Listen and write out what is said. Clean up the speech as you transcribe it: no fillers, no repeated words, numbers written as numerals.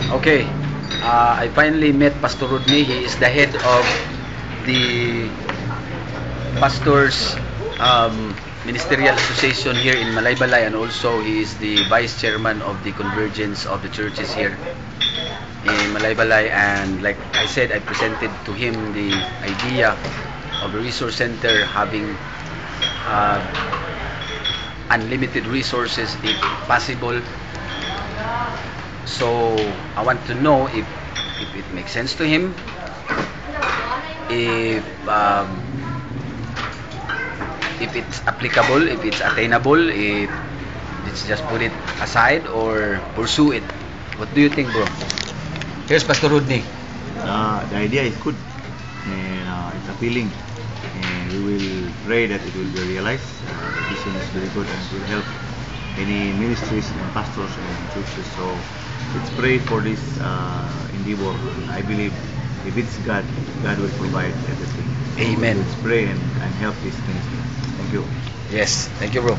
Okay, I finally met Pastor Rodney. He is the head of the Pastors Ministerial Association here in Malaybalay, and also he is the vice chairman of the Convergence of the Churches here in Malaybalay. And like I said, I presented to him the idea of a resource center having uh, unlimited resources if possible. So I want to know if it makes sense to him, if it's applicable, if it's attainable, if let's just put it aside or pursue it. What do you think, bro? Here's Pastor Rodney. The idea is good and it's appealing, and we will pray that it will be realized. The vision is very good and it will help any ministries and pastors and churches. So let's pray for this endeavor. I believe if it's God, God will provide everything. Amen. So let's pray and help this ministry. Thank you. Yes, thank you, bro.